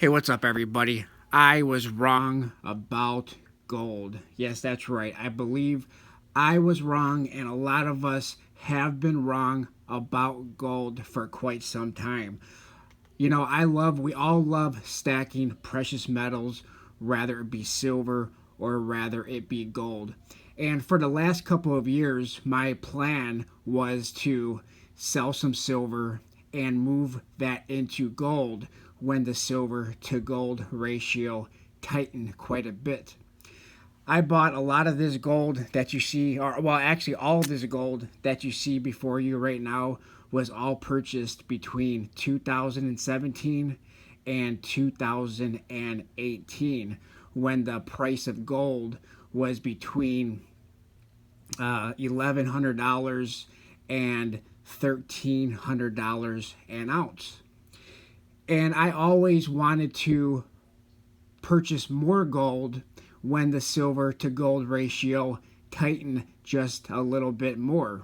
Hey, what's up, everybody? I was wrong about gold. Yes, that's right. I believe I was wrong, and a lot of us have been wrong about gold for quite some time. We all love stacking precious metals, rather it be silver or rather it be gold. And for the last couple of years, my plan was to sell some silver and move that into gold when the silver to gold ratio tightened quite a bit. I bought a lot of this gold that you see, or well, actually, all of this gold that you see before you right now was all purchased between 2017 and 2018 when the price of gold was between $1,100 and $1,300 an ounce. And I always wanted to purchase more gold when the silver to gold ratio tightened just a little bit more.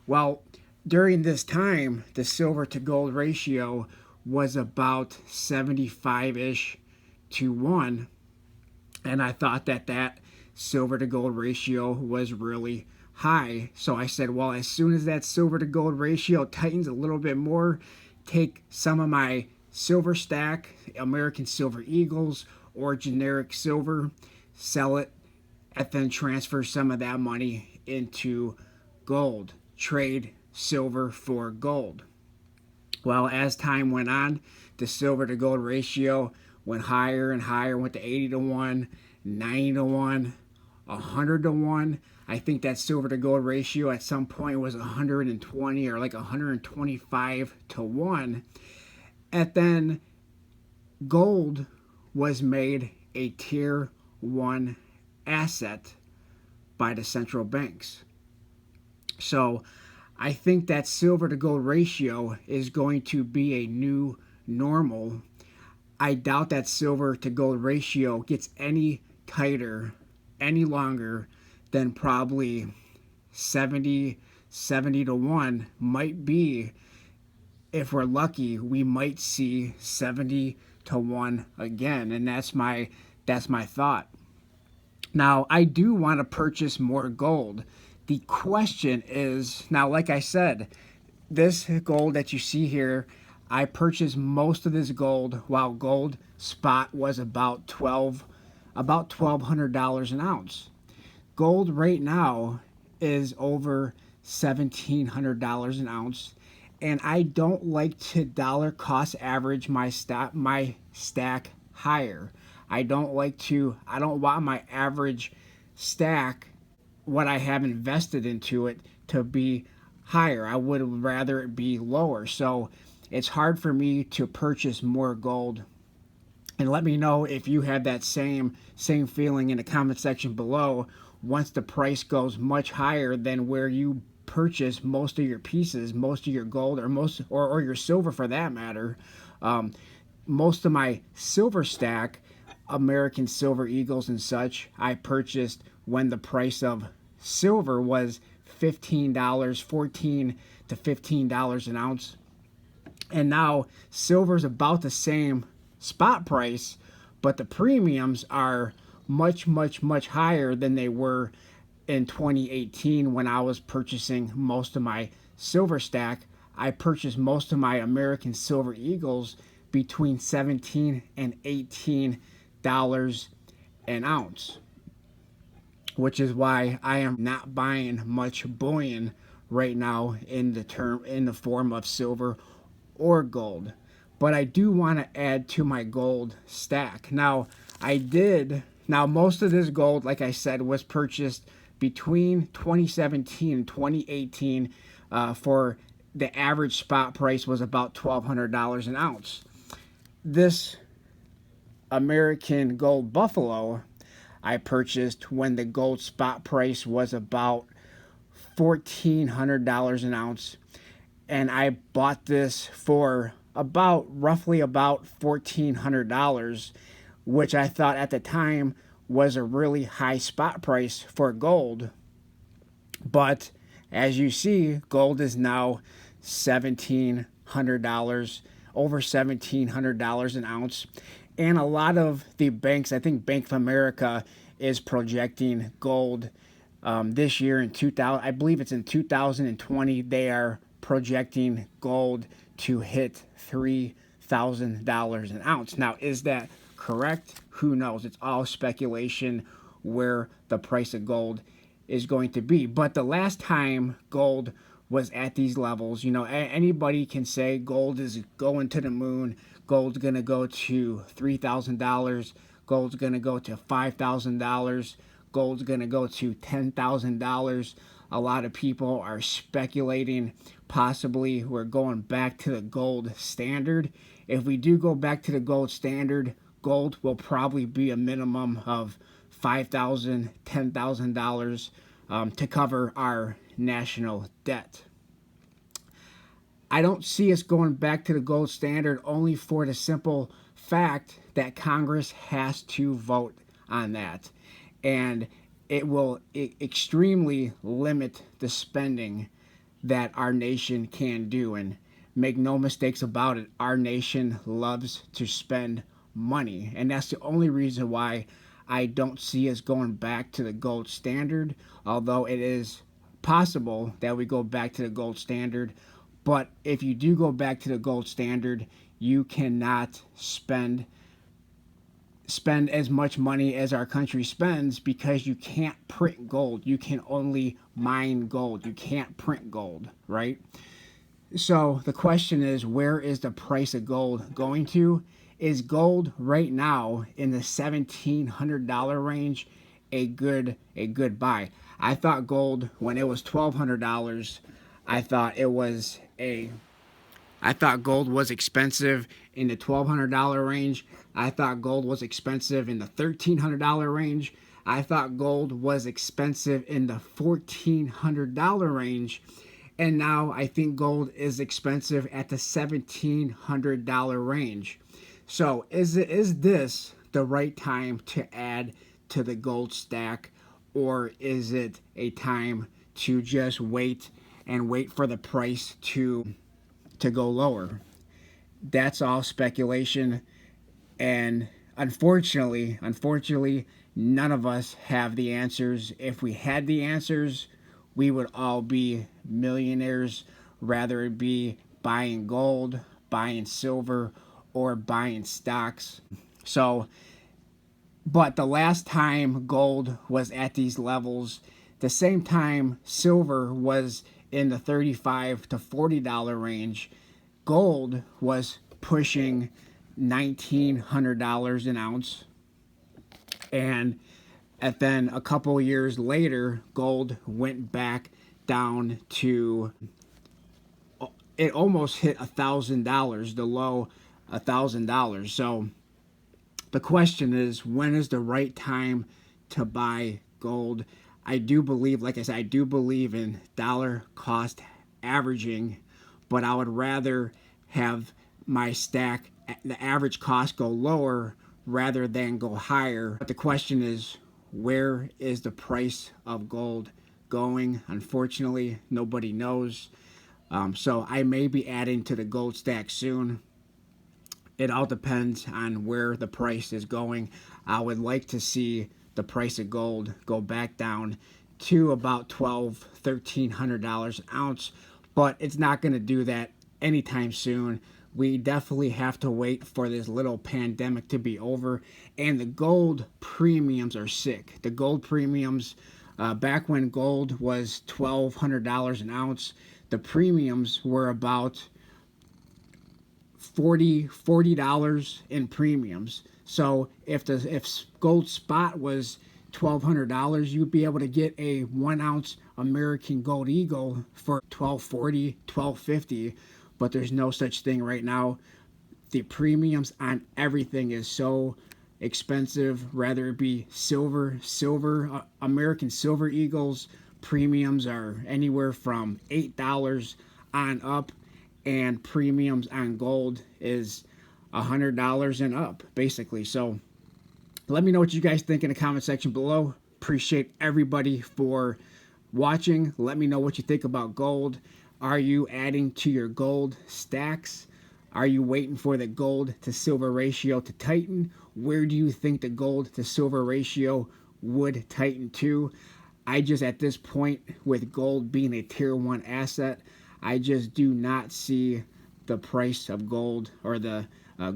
Well, during this time, the silver to gold ratio was about 75 ish to 1. And I thought that silver to gold ratio was really high. So I said, well, as soon as that silver to gold ratio tightens a little bit more, take some of my silver stack, American Silver Eagles, or generic silver, sell it, and then transfer some of that money into gold. Trade silver for gold. Well, as time went on, the silver to gold ratio went higher and higher, went to 80 to 1, 90 to 1, 100 to 1. I think that silver to gold ratio at some point was 120 or like 125 to 1. And then gold was made a tier 1 asset by the central banks. So I think that silver to gold ratio is going to be a new normal. I doubt that silver to gold ratio gets any tighter, any longer than probably 70 to 1 might be. If we're lucky, we might see 70 to 1 again, and that's my thought. Now, I do want to purchase more gold. The question is, now like I said, this gold that you see here, I purchased most of this gold while gold spot was about $1,200 an ounce. Gold right now is over $1,700 an ounce, and I don't like to dollar cost average my stack higher. I don't want my average stack, what I have invested into it, to be higher. I would rather it be lower. So it's hard for me to purchase more gold. And let me know if you have that same feeling in the comment section below. Once the price goes much higher than where you purchase most of your pieces, most of your gold, or your silver for that matter. Most of my silver stack, American Silver Eagles and such, I purchased when the price of silver was $15, $14 to $15 an ounce. And now silver's about the same spot price, but the premiums are much higher than they were in 2018 when I was purchasing most of my silver stack. I purchased most of my American Silver Eagles between 17 and $18 an ounce, which is why I am not buying much bullion right now in the form of silver or gold. But I do want to add to my gold stack. Now most of this gold, like I said, was purchased between 2017 and 2018 for the average spot price was about $1,200 an ounce. This American Gold Buffalo I purchased when the gold spot price was about $1,400 an ounce, and I bought this for roughly about $1,400, which I thought at the time was a really high spot price for gold. But as you see, gold is now $1,700, over $1,700 an ounce. And a lot of the banks, I think Bank of America is projecting gold this year in 2000. I believe it's in 2020. They are projecting gold to hit $3,000 an ounce. Now, is that correct? Who knows? It's all speculation where the price of gold is going to be. But the last time gold was at these levels, anybody can say gold is going to the moon, gold's going to go to $3,000, gold's going to go to $5,000, gold's going to go to $10,000. A lot of people are speculating possibly we're going back to the gold standard. If we do go back to the gold standard, gold will probably be a minimum of $5,000, $10,000 to cover our national debt. I don't see us going back to the gold standard only for the simple fact that Congress has to vote on that. And it will extremely limit the spending that our nation can do. And make no mistakes about it, our nation loves to spend money. And that's the only reason why I don't see us going back to the gold standard, although it is possible that we go back to the gold standard. But if you do go back to the gold standard, you cannot spend as much money as our country spends because you can't print gold. You can only mine gold. You can't print gold, right? So the question is, where is the price of gold going to? Is gold right now in the $1,700 range a good buy? I thought gold when it was $1,200, I thought gold was expensive in the $1,200 range. I thought gold was expensive in the $1,300 range. I thought gold was expensive in the $1,400 range. And now I think gold is expensive at the $1,700 range. So is this the right time to add to the gold stack, or is it a time to just wait for the price to go lower? That's all speculation, and unfortunately, none of us have the answers. If we had the answers, we would all be millionaires, rather it be buying gold, buying silver, or buying stocks. So, but the last time gold was at these levels, the same time silver was in the $35 to $40 range, gold was pushing $1,900 an ounce. And then a couple years later, gold went back down to, it almost hit $1,000, the low $1,000. So the question is, when is the right time to buy gold? I do believe, like I said, I do believe in dollar cost averaging, but I would rather have my stack, the average cost, go lower rather than go higher. But the question is, where is the price of gold going? Unfortunately, nobody knows. So I may be adding to the gold stack soon. It all depends on where the price is going. I would like to see the price of gold go back down to about $1,200-$1,300 an ounce, but it's not going to do that anytime soon. We definitely have to wait for this little pandemic to be over, and the gold premiums are sick. The gold premiums, back when gold was $1,200 an ounce, the premiums were about $40 in premiums. So if gold spot was $1,200, you'd be able to get a 1 ounce American Gold Eagle for $1,240, $1,250. But there's no such thing right now. The premiums on everything is so expensive. Rather it be silver, American Silver Eagles premiums are anywhere from $8 on up, and premiums on gold is $100 and up, basically. So let me know what you guys think in the comment section below. Appreciate everybody for watching. Let me know what you think about gold. Are you adding to your gold stacks? Are you waiting for the gold to silver ratio to tighten? Where do you think the gold to silver ratio would tighten to? I just, at this point, with gold being a tier 1 asset, I just do not see the price of gold, or the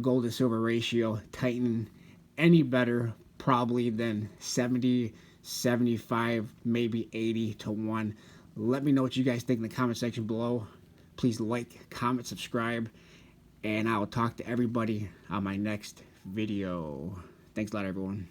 gold to silver ratio, tightening any better probably than 70, 75, maybe 80 to 1. Let me know what you guys think in the comment section below. Please like, comment, subscribe, and I will talk to everybody on my next video. Thanks a lot, everyone.